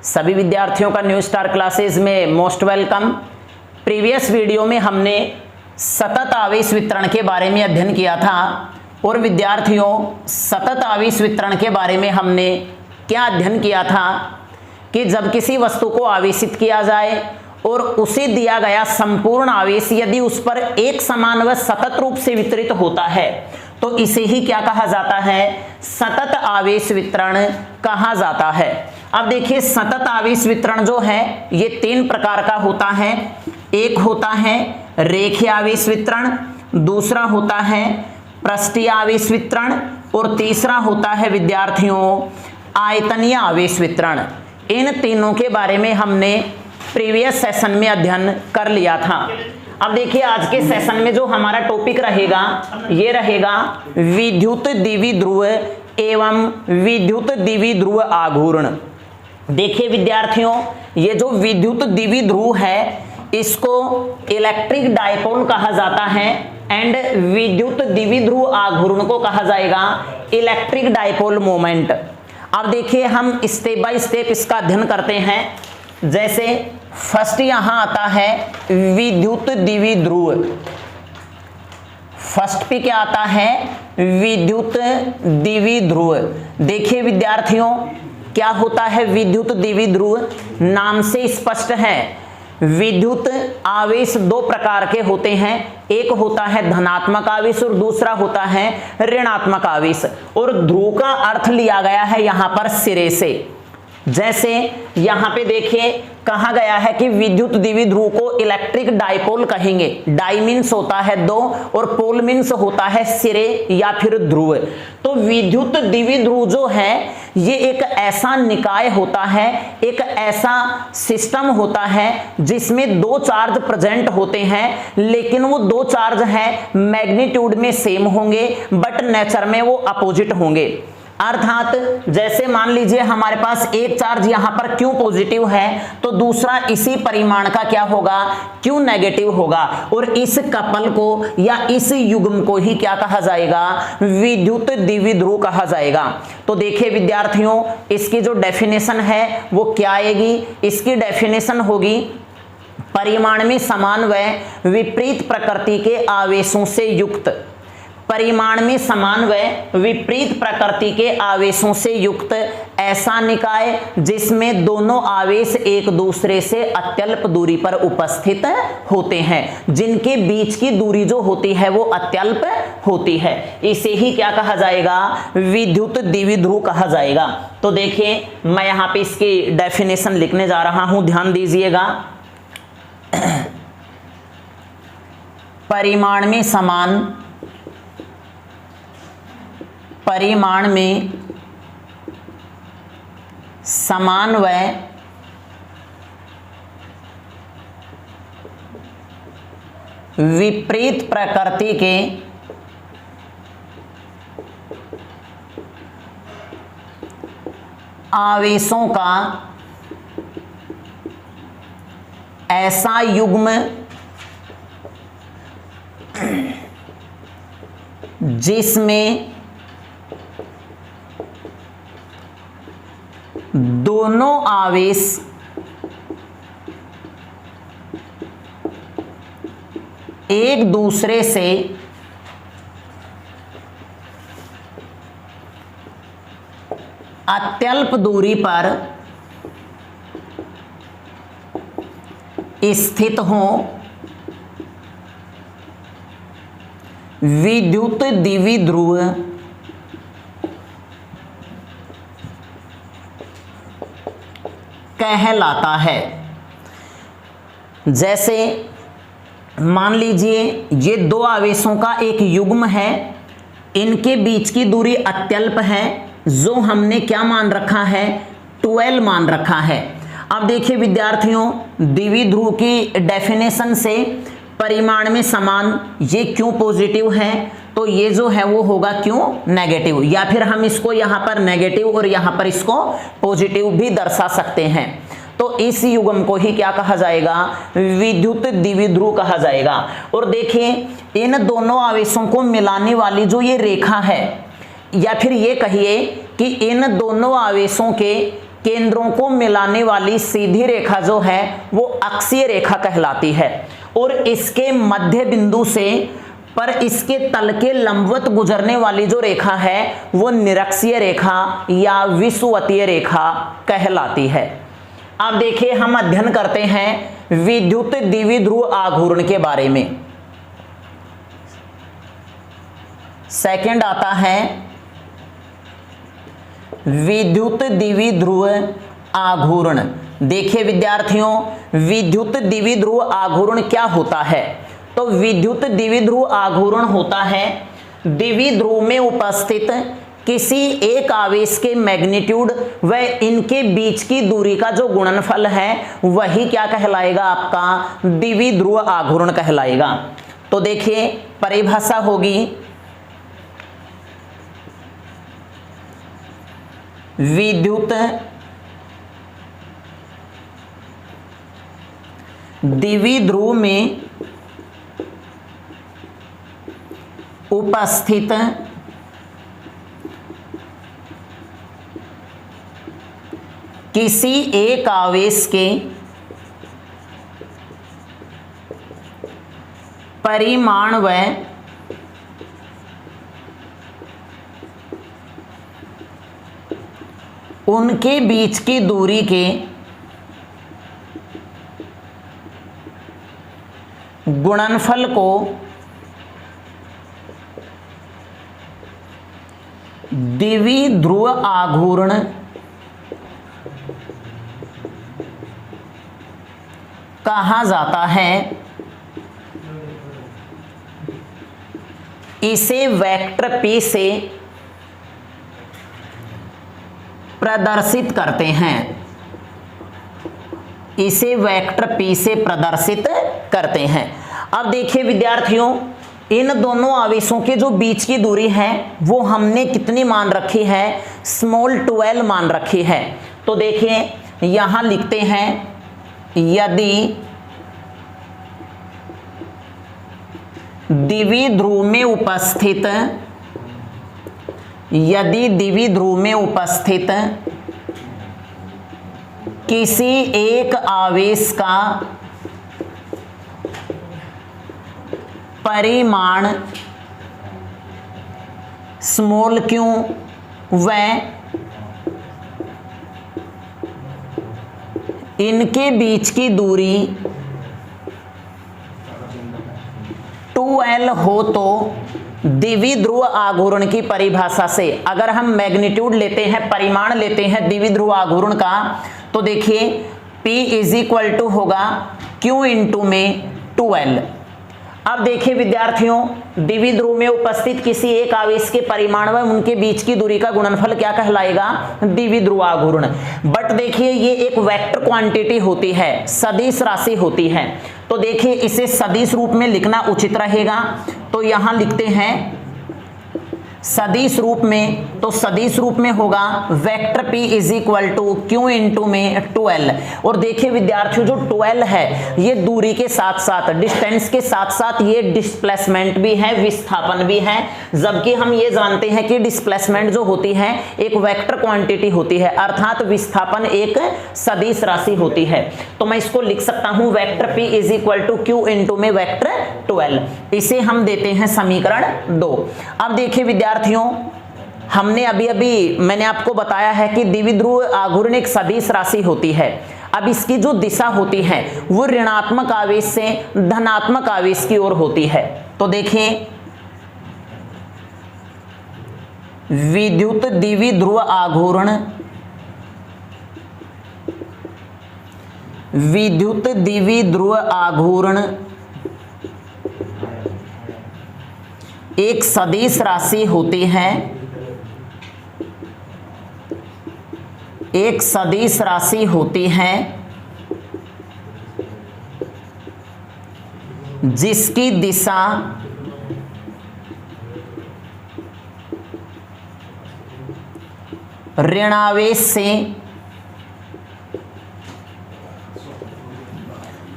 सभी विद्यार्थियों का न्यू स्टार क्लासेस में मोस्ट वेलकम। प्रीवियस वीडियो में हमने सतत आवेश वितरण के बारे में अध्ययन किया था और विद्यार्थियों सतत आवेश वितरण के बारे में हमने क्या अध्ययन किया था कि जब किसी वस्तु को आवेशित किया जाए और उसे दिया गया संपूर्ण आवेश यदि उस पर एक समान व सतत रूप से वितरित होता है तो इसे ही क्या कहा जाता है, सतत आवेश वितरण कहा जाता है। अब देखिए सतत आवेश वितरण जो है ये तीन प्रकार का होता है। एक होता है रेखीय आवेश वितरण, दूसरा होता है पृष्ठीय आवेश वितरण और तीसरा होता है विद्यार्थियों आयतनीय आवेश वितरण। इन तीनों के बारे में हमने प्रीवियस सेशन में अध्ययन कर लिया था। अब देखिए आज के सेशन में जो हमारा टॉपिक रहेगा ये रहेगा विद्युत द्विध्रुव एवं विद्युत द्विध्रुव आघूर्ण। देखिए विद्यार्थियों ये जो विद्युत द्विध्रुव है इसको इलेक्ट्रिक डायपोल कहा जाता है एंड विद्युत द्विध्रुव आघूर्ण को कहा जाएगा इलेक्ट्रिक डायपोल मोमेंट। अब देखिए हम स्टेप बाय स्टेप इसका अध्ययन करते हैं। जैसे फर्स्ट यहां आता है विद्युत द्विध्रुव। फर्स्ट पे क्या आता है, विद्युत द्विध्रुव। देखिए विद्यार्थियों क्या होता है विद्युत द्विध्रुव, नाम से स्पष्ट है। विद्युत आवेश दो प्रकार के होते हैं, एक होता है धनात्मक आवेश और दूसरा होता है ऋणात्मक आवेश। और ध्रुव का अर्थ लिया गया है यहां पर सिरे से। जैसे यहां पे देखिए कहा गया है कि विद्युत द्विध्रुव को इलेक्ट्रिक डायपोल कहेंगे। डाई मीन्स होता है दो और पोल मीन्स होता है सिरे या फिर ध्रुव। तो विद्युत द्विध्रुव जो है ये एक ऐसा निकाय होता है, एक ऐसा सिस्टम होता है जिसमें दो चार्ज प्रेजेंट होते हैं, लेकिन वो दो चार्ज हैं मैग्नीट्यूड में सेम होंगे बट नेचर में वो अपोजिट होंगे। अर्थात जैसे मान लीजिए हमारे पास एक चार्ज यहां पर Q पॉजिटिव है तो दूसरा इसी परिमाण का क्या होगा, Q नेगेटिव होगा। और इस कपल को या इस युग्म को ही क्या कहा जाएगा, विद्युत द्विध्रुव कहा जाएगा। तो देखिए विद्यार्थियों इसकी जो डेफिनेशन है वो क्या आएगी, इसकी डेफिनेशन होगी परिमाण में समान व विपरीत प्रकृति के आवेशों से युक्त। परिमाण में समान व विपरीत प्रकृति के आवेशों से युक्त ऐसा निकाय जिसमें दोनों आवेश एक दूसरे से अत्यल्प दूरी पर उपस्थित होते हैं, जिनके बीच की दूरी जो होती है वो अत्यल्प होती है, इसे ही क्या कहा जाएगा, विद्युत द्विध्रुव कहा जाएगा। तो देखिए मैं यहां पे इसकी डेफिनेशन लिखने जा रहा हूं, ध्यान दीजिएगा। परिमाण में समान व विपरीत प्रकृति के आवेशों का ऐसा युग्म जिसमें दोनों आवेश एक दूसरे से अत्यल्प दूरी पर स्थित हों, विद्युत द्विध्रुव कहलाता है। जैसे मान लीजिए ये दो आवेशों का एक युग्म है, इनके बीच की दूरी अत्यल्प है, जो हमने क्या मान रखा है, 12 मान रखा है। अब देखिए विद्यार्थियों द्विध्रुव की डेफिनेशन से परिमाण में समान, ये क्यों पॉजिटिव है तो ये जो है वो होगा क्यों नेगेटिव, या फिर हम इसको यहाँ पर नेगेटिव और यहाँ पर इसको पॉजिटिव भी दर्शा सकते हैं। तो इस युग्म को ही क्या कहा जाएगा, विद्युत द्विध्रुव कहा जाएगा। और देखिए इन दोनों आवेशों को मिलाने वाली जो ये रेखा है, या फिर ये कहिए कि इन दोनों आवेशों के केंद्रों को मिलाने वाली सीधी रेखा जो है वो अक्षीय रेखा कहलाती है, और इसके मध्य बिंदु से पर इसके तल के लंबवत गुजरने वाली जो रेखा है वो निरक्षीय रेखा या विषुवतीय रेखा कहलाती है। अब देखिए हम अध्ययन करते हैं विद्युत द्विध्रुव आघूर्ण के बारे में। सेकंड आता है विद्युत द्विध्रुव आघूर्ण। देखिए विद्यार्थियों, विद्युत द्विध्रुव आघूर्ण क्या होता है? तो विद्युत द्विध्रुव आघूर्ण होता है द्विध्रुव में उपस्थित किसी एक आवेश के मैग्नीट्यूड व इनके बीच की दूरी का जो गुणनफल है वही क्या कहलाएगा? आपका द्विध्रुव आघूर्ण कहलाएगा। तो देखिए परिभाषा होगी विद्युत द्विध्रुव में उपस्थित किसी एक आवेश के परिमाण व उनके बीच की दूरी के गुणनफल को द्विध्रुव आघूर्ण कहा जाता है। इसे वेक्टर P से प्रदर्शित करते हैं। इसे वेक्टर P से प्रदर्शित करते हैं। अब देखिए विद्यार्थियों, इन दोनों आवेशों के जो बीच की दूरी है वो हमने कितनी मान रखी है? स्मॉल 12 मान रखी है। तो देखिए यहां लिखते हैं यदि द्विध्रुव में उपस्थित किसी एक आवेश का परिमाण स्मॉल q व इनके बीच की दूरी 2l हो तो द्विध्रुव आघूर्ण की परिभाषा से अगर हम मैग्नीट्यूड लेते हैं, परिमाण लेते हैं द्विध्रुव आघूर्ण का, तो देखिए P इज इक्वल टू होगा Q इंटू में 2l। अब देखिए विद्यार्थियों, द्विध्रुव में उपस्थित किसी एक आवेश के परिमाण व उनके बीच की दूरी का गुणनफल क्या कहलाएगा? द्विध्रुव आघूर्ण। बट देखिए ये एक वेक्टर क्वांटिटी होती है, सदिश राशि होती है। तो देखिए इसे सदिश रूप में लिखना उचित रहेगा। तो यहां लिखते हैं सदिश रूप में, तो सदिश रूप में होगा vector P is equal to Q into में 2l। और देखिए विद्यार्थियों, जो 2l है ये दूरी के साथ साथ, डिस्टेंस के साथ साथ ये डिस्प्लेसमेंट भी है, विस्थापन भी है। जबकि हम ये जानते हैं कि डिस्प्लेसमेंट जो होती है एक वेक्टर क्वांटिटी होती है, अर्थात विस्थापन एक सदिश राशि होती है। तो मैं इसको लिख सकता हूं vector P is equal to Q into में वेक्टर 2l। इसे हम देते हैं समीकरण 2। अब देखिए विद्यार्थियों, हमने अभी मैंने आपको बताया है कि द्विध्रुव आघूर्ण एक सदिश राशि होती है। अब इसकी जो दिशा होती है वो ऋणात्मक आवेश से धनात्मक आवेश की ओर होती है। तो देखिए विद्युत द्विध्रुव आघूर्ण, विद्युत द्विध्रुव आघूर्ण एक सदिश राशि होती है, एक सदिश राशि होती है जिसकी दिशा ऋणावेश से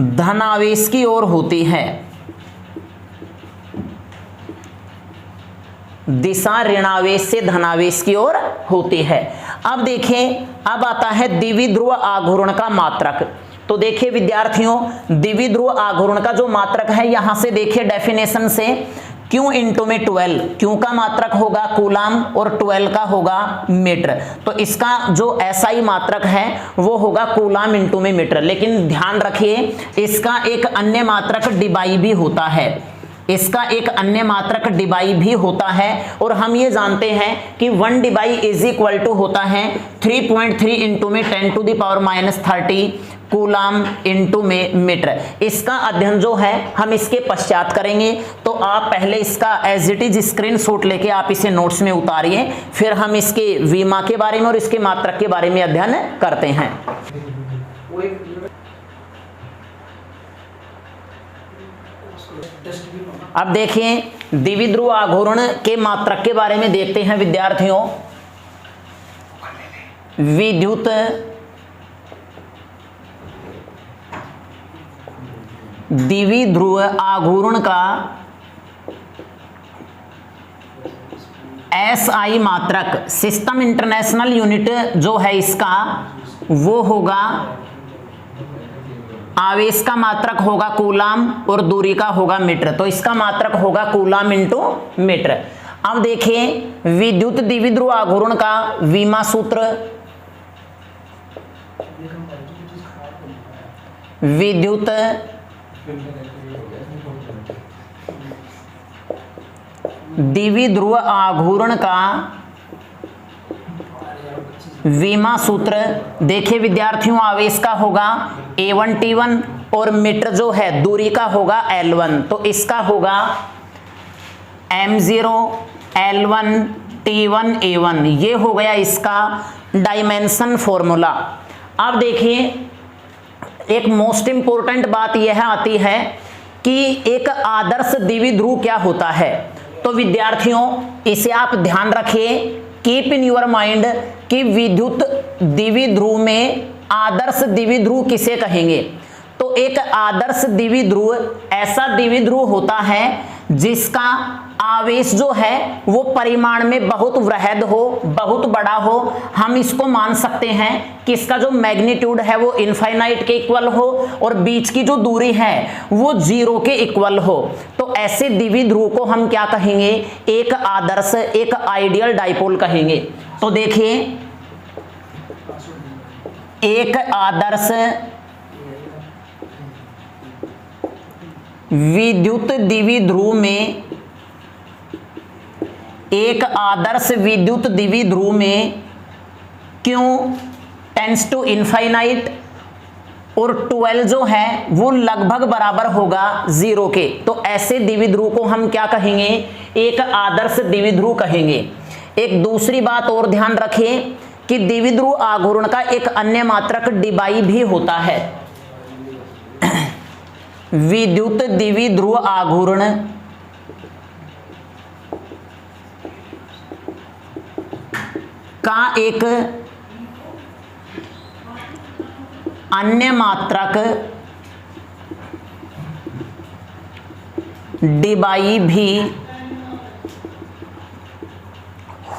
धनावेश की ओर होती है। दिशा ऋणावेश से धनावेश की ओर होती है। अब देखें, अब आता है द्विध्रुव आघूर्ण का मात्रक। तो देखिए विद्यार्थियों, द्विध्रुव आघूर्ण का जो मात्रक है, यहां से देखिए डेफिनेशन से, Q इंटू में 12, Q का मात्रक होगा कूलाम और 12 का होगा मीटर। तो इसका जो SI मात्रक है वो होगा कूलाम इंटू में मीटर। लेकिन ध्यान रखिए, इसका एक अन्य मात्रक डिबाई भी होता है, इसका एक अन्य मात्रक डिबाई भी होता है। और हम ये जानते हैं कि 1 डिबाई इज इक्वल टू होता है 3.3 इंटू में 10⁻30 कूलाम इंटू में मीटर। इसका अध्ययन जो है हम इसके पश्चात करेंगे। तो आप पहले इसका एज इट इज स्क्रीनशॉट लेके आप इसे नोट्स में उतारिए, फिर हम इसके विमा के बारे में और इसके मात्रक के बारे में अध्ययन करते हैं। अब देखिए द्विध्रुव आघूर्ण के मात्रक के बारे में देखते हैं विद्यार्थियों। विद्युत द्विध्रुव आघूर्ण का SI मात्रक, सिस्टम इंटरनेशनल यूनिट जो है इसका, वो होगा, आवेश का मात्रक होगा कूलाम और दूरी का होगा मीटर। तो इसका मात्रक होगा कूलाम इंटू मीटर। अब देखिए विद्युत द्विध्रुव आघूर्ण का विमा सूत्र, विद्युत द्विध्रुव आघूर्ण का विमा सूत्र, देखिए विद्यार्थियों, आवेश का होगा A1 T1 और मीटर जो है दूरी का होगा L1। तो इसका होगा M0 L1 T1 A1। ये हो गया इसका डायमेंशन फॉर्मूला। अब देखिए एक मोस्ट इंपॉर्टेंट बात यह आती है कि एक आदर्श द्विध्रुव क्या होता है। तो विद्यार्थियों इसे आप ध्यान रखिए, कीप इन योर माइंड कि विद्युत द्विध्रुव में आदर्श द्विध्रुव किसे कहेंगे। तो एक आदर्श द्विध्रुव ऐसा द्विध्रुव होता है जिसका आवेश जो है वो परिमाण में बहुत वृहद हो, बहुत बड़ा हो। हम इसको मान सकते हैं कि इसका जो मैग्नीट्यूड है वो इनफाइनाइट के इक्वल हो और बीच की जो दूरी है वो 0 के इक्वल हो। तो ऐसे द्विध्रुव को हम क्या कहेंगे, एक आदर्श, एक आइडियल डाइपोल कहेंगे। तो देखिए एक आदर्श विद्युत द्विध्रुव में, एक आदर्श विद्युत द्विध्रुव में Q टेंड्स टू इनफाइनाइट और 12 जो है वो लगभग बराबर होगा 0 के। तो ऐसे द्विध्रुव को हम क्या कहेंगे, एक आदर्श द्विध्रुव कहेंगे। एक दूसरी बात और ध्यान रखिए कि द्विध्रुव आघूर्ण का एक अन्य मात्रक डिबाई भी होता है। विद्युत द्विध्रुव आघूर्ण का एक अन्य मात्रक डिबाई भी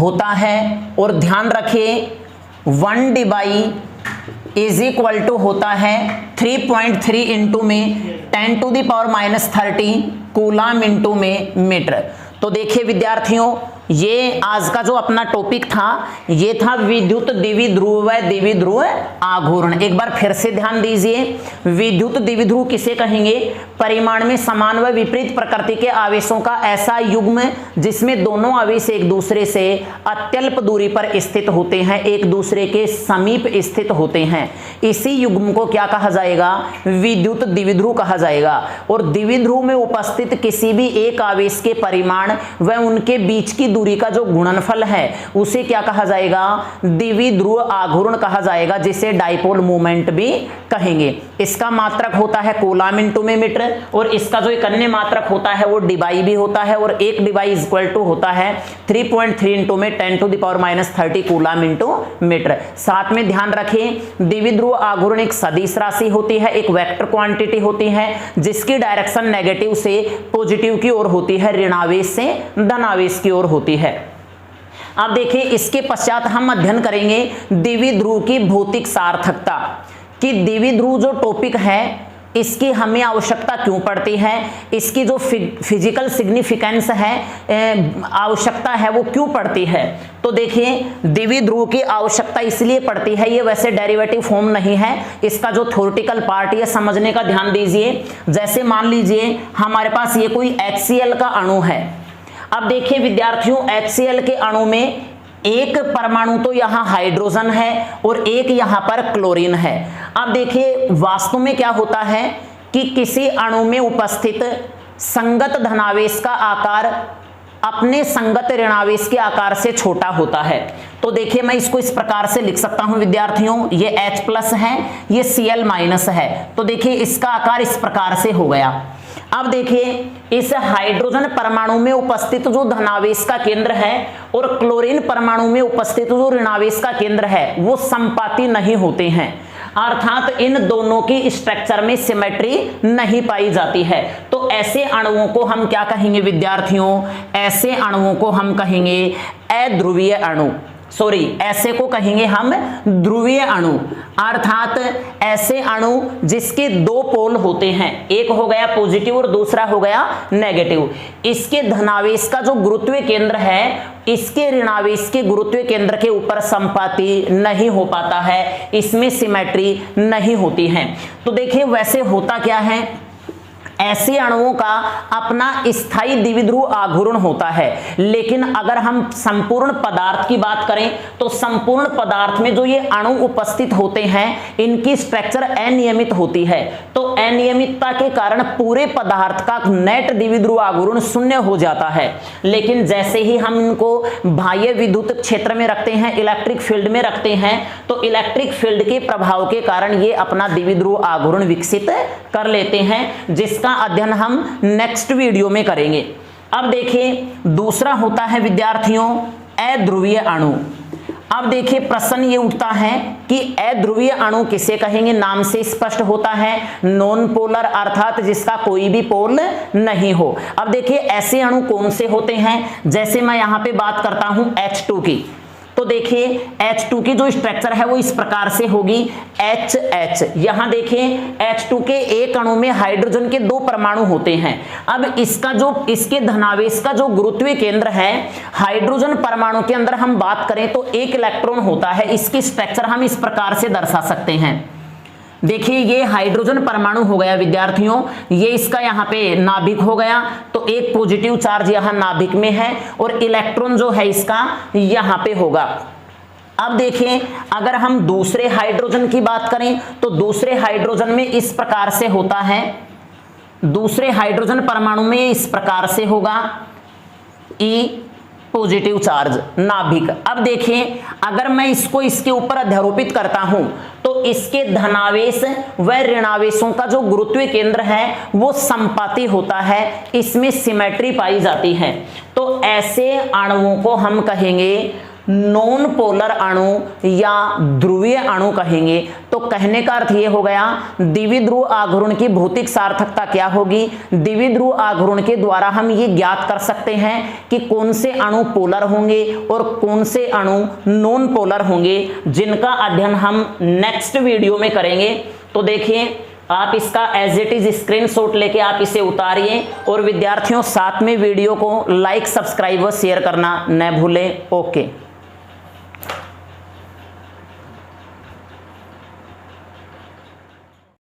होता है। और ध्यान रखिए 1 डिबाई इज इक्वल टू होता है 3.3 इंटू में 10⁻30 कूलाम इंटू में मीटर। तो देखिए विद्यार्थियों ये आज का जो अपना टॉपिक था ये था विद्युत द्विध्रुव व द्विध्रुव आघूर्ण। एक बार फिर से ध्यान दीजिए, विद्युत द्विध्रुव किसे कहेंगे, परिमाण में समान व विपरीत प्रकृति के आवेशों का ऐसा युग्म जिसमें दोनों आवेश एक दूसरे से अत्यल्प दूरी पर स्थित होते हैं, एक दूसरे के समीप स्थित होते हैं। इसी युग्म को क्या कहा जाएगा, विद्युत द्विध्रुव कहा जाएगा। और द्विध्रुव में उपस्थित किसी भी एक आवेश के परिमाण व उनके बीच की दूरी का जो गुणनफल है उसे क्या कहा जाएगा, द्विध्रुव आघूर्ण कहा जाएगा, जिसे डाइपोल मोमेंट भी कहेंगे। इसका मात्रक होता है कूलाम इंटू में मीटर और इसका जो एक अन्य मात्रक होता है वो डिबाई भी होता है। और एक डिबाई इज इक्वल टू होता है 3.3 इंटू में 10⁻30 कूलाम इंटू मीटर। साथ में ध्यान रखें द्विध्रुव आघूर्ण एक सदिश राशि होती है, एक वेक्टर क्वांटिटी होती है जिसकी डायरेक्शन नेगेटिव से पॉजिटिव की ओर होती है, ऋणावेश से धनावेश की ओर होती है। अब देखिए इसके पश्चात हम अध्ययन करेंगे द्विध्रुव की भौतिक सार्थकता, कि द्विध्रुव जो टॉपिक है इसकी हमें आवश्यकता क्यों पड़ती है, इसकी जो फिजिकल सिग्निफिकेंस है, आवश्यकता है, वो क्यों पड़ती है। तो देखिए द्विध्रुव की आवश्यकता इसलिए पड़ती है, ये वैसे डेरिवेटिव फॉर्म नहीं है, इसका जो थ्योरेटिकल पार्ट है समझने का ध्यान दीजिए। जैसे मान लीजिए हमारे पास ये कोई HCl का अणु है। अब देखिए विद्यार्थियों HCl के अणु में एक परमाणु तो यहां हाइड्रोजन है और एक यहां पर क्लोरीन है। अब देखिए वास्तव में क्या होता है कि किसी अणु में उपस्थित संगत धनावेश का आकार अपने संगत ऋणावेश के आकार से छोटा होता है। तो देखिए मैं इसको इस प्रकार से लिख सकता हूं विद्यार्थियों, ये H+ है, ये Cl- है। तो देखिए इसका आकार इस प्रकार से हो गया। अब देखिए इस हाइड्रोजन परमाणु में उपस्थित जो धनावेश का केंद्र है और क्लोरीन परमाणु में उपस्थित जो ऋणावेश का केंद्र है वो संपाती नहीं होते हैं, अर्थात इन दोनों की स्ट्रक्चर में सिमेट्री नहीं पाई जाती है। तो ऐसे अणुओं को हम क्या कहेंगे विद्यार्थियों, ऐसे अणुओं को हम कहेंगे अध्रुवीय अणु, सॉरी ऐसे को कहेंगे हम ध्रुवीय अणु, अर्थात ऐसे अणु जिसके दो पोल होते हैं, एक हो गया पॉजिटिव और दूसरा हो गया नेगेटिव। इसके धनावेश का जो गुरुत्वीय केंद्र है इसके ऋणावेश के गुरुत्वीय केंद्र के ऊपर संपाती नहीं हो पाता है, इसमें सिमेट्री नहीं होती है। तो देखिए वैसे होता क्या है, ऐसे अणुओं का अपना स्थायी द्विध्रुव आघूर्ण होता है, लेकिन अगर हम संपूर्ण पदार्थ की बात करें तो संपूर्ण पदार्थ में जो ये अणु उपस्थित होते हैं इनकी स्ट्रक्चर अनियमित होती है। तो अनियमितता के कारण पूरे पदार्थ का नेट द्विध्रुव आघूर्ण शून्य हो जाता है, लेकिन जैसे ही हम इनको बाह्य विद्युत क्षेत्र में रखते हैं, इलेक्ट्रिक फील्ड में रखते हैं, तो इलेक्ट्रिक फील्ड के प्रभाव के कारण ये अपना द्विध्रुव आघूर्ण विकसित कर लेते हैं, जिसका अध्ययन हम नेक्स्ट वीडियो में करेंगे। अब देखिए दूसरा होता है विद्यार्थियों अध्रुवीय अणु। अब देखिए प्रश्न ये उठता है कि अध्रुवीय अणु किसे कहेंगे, नाम से स्पष्ट होता है नॉन पोलर, अर्थात जिसका कोई भी पोल नहीं हो। अब देखिए ऐसे अणु कौन से होते हैं, जैसे मैं यहां पे बात करता हूं H2 की, तो देखिए H2 की जो स्ट्रक्चर है वो इस प्रकार से होगी HH। यहां देखिए H2 के एक अणु में हाइड्रोजन के दो परमाणु होते हैं। अब इसके धनावेश का जो गुरुत्वीय केंद्र है हाइड्रोजन परमाणु के अंदर हम बात करें तो एक इलेक्ट्रॉन होता है, इसकी स्ट्रक्चर हम इस प्रकार से दर्शा सकते हैं। देखिए ये हाइड्रोजन परमाणु हो गया विद्यार्थियों, ये इसका यहाँ पे नाभिक हो गया, तो एक पॉजिटिव चार्ज यहाँ नाभिक में है और इलेक्ट्रॉन जो है इसका यहाँ पे होगा। अब देखिए अगर हम दूसरे हाइड्रोजन की बात करें तो दूसरे हाइड्रोजन में इस प्रकार से होता है, दूसरे हाइड्रोजन परमाणु में इस प्रकार से होगा E पॉजिटिव चार्ज नाभिक। अब देखिए अगर मैं इसको इसके ऊपर अध्यारोपित करता हूं तो इसके धनावेश व ऋणावेशों का जो गुरुत्वीय केंद्र है वो संपाती होता है, इसमें सिमेट्री पाई जाती है। तो ऐसे अणुओं को हम कहेंगे नॉन पोलर अणु या ध्रुवीय अणु कहेंगे। तो कहने का अर्थ ये हो गया द्विध्रुव आघूर्ण की भौतिक सार्थकता क्या होगी, द्विध्रुव आघूर्ण के द्वारा हम ये ज्ञात कर सकते हैं कि कौन से अणु पोलर होंगे और कौन से अणु नॉन पोलर होंगे, जिनका अध्ययन हम नेक्स्ट वीडियो में करेंगे। तो देखिए आप इसका एज इट इज स्क्रीनशॉट लेके आप इसे उतारिए और विद्यार्थियों साथ में वीडियो को लाइक, सब्सक्राइब व शेयर करना न भूलें। ओके।